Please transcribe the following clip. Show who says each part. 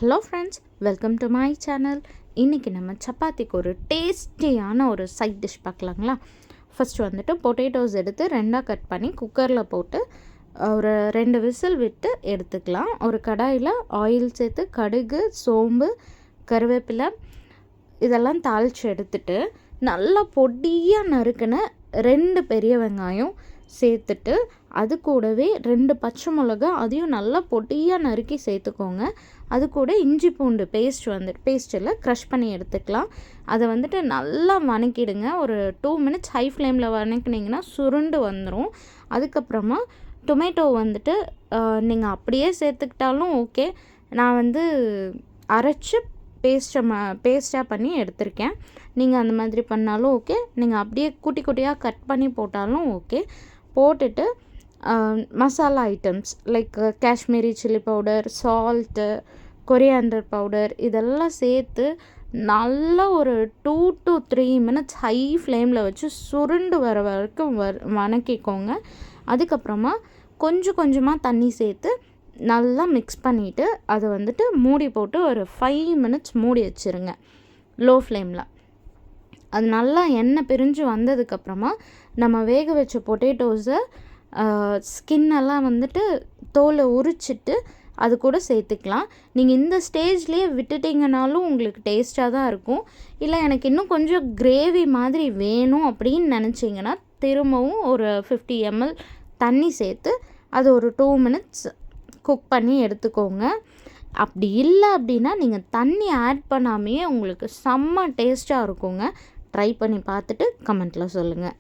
Speaker 1: Hello friends, welcome to my channel. இன்றைக்கி நம்ம சப்பாத்திக்கு ஒரு டேஸ்டியான ஒரு சைட் டிஷ் பார்க்கலாங்களா. ஃபஸ்ட்டு வந்துட்டு பொட்டேட்டோஸ் எடுத்து ரெண்டாக கட் பண்ணி குக்கரில் போட்டு ஒரு 2 விசில் விட்டு எடுத்துக்கலாம். ஒரு கடாயில் ஆயில் சேர்த்து கடுகு, சோம்பு, கருவேப்பிலை இதெல்லாம் தாளித்து எடுத்துட்டு நல்லா பொடியாக நறுக்கின 2 பெரிய வெங்காயம் சேர்த்துட்டு அது கூடவே 2 பச்சை மிளகா அதையும் நல்லா பொடியாக நறுக்கி சேர்த்துக்கோங்க. அது கூட இஞ்சி பூண்டு பேஸ்ட்டில் க்ரஷ் பண்ணி எடுத்துக்கலாம். அதை வந்துட்டு நல்லா வணக்கிடுங்க. ஒரு 2 மினிட்ஸ் ஹை ஃப்ளேமில் வணக்கினீங்கன்னா சுருண்டு வந்துடும். அதுக்கப்புறமா டொமேட்டோ வந்துட்டு நீங்கள் அப்படியே சேர்த்துக்கிட்டாலும் ஓகே. நான் வந்து அரைச்சி பேஸ்ட்டாக பண்ணி எடுத்திருக்கேன். நீங்கள் அந்த மாதிரி பண்ணாலும் ஓகே. நீங்கள் அப்படியே குட்டி குட்டியாக கட் பண்ணி போட்டாலும் ஓகே. போட்டுட்டு masala items like Kashmiri chilli powder, salt, coriander powder இதெல்லாம் சேர்த்து நல்லா ஒரு 2 to 3 மினிட்ஸ் ஹை ஃப்ளேமில் வச்சு சுருண்டு வர வரைக்கும் வணக்கிக்கோங்க. அதுக்கப்புறமா கொஞ்சம் கொஞ்சமாக தண்ணி சேர்த்து நல்லா மிக்ஸ் பண்ணிவிட்டு அதை வந்துட்டு மூடி போட்டு ஒரு 5 மினிட்ஸ் மூடி வச்சுருங்க லோ ஃப்ளேமில். அது நல்லா எண்ணெய் பிரிஞ்சு வந்ததுக்கப்புறமா நம்ம வேக வச்ச பொட்டேட்டோஸை ஸ்கின்னெல்லாம் வந்துட்டு தோலை உரிச்சிட்டு அது கூட சேர்த்துக்கலாம். நீங்கள் இந்த ஸ்டேஜ்லேயே விட்டுட்டிங்கனாலும் உங்களுக்கு டேஸ்ட்டாக தான் இருக்கும். இல்லை எனக்கு இன்னும் கொஞ்சம் கிரேவி மாதிரி வேணும் அப்படின்னு நினச்சிங்கன்னா திரும்பவும் ஒரு 50 ml தண்ணி சேர்த்து அது ஒரு 2 மினிட்ஸ் குக் பண்ணி எடுத்துக்கோங்க. அப்படி இல்லை அப்படின்னா நீங்கள் தண்ணி ஆட் பண்ணாமையே உங்களுக்கு செம்ம டேஸ்ட்டாக இருக்குங்க. ட்ரை பண்ணி பார்த்துட்டு கமெண்ட்டில் சொல்லுங்கள்.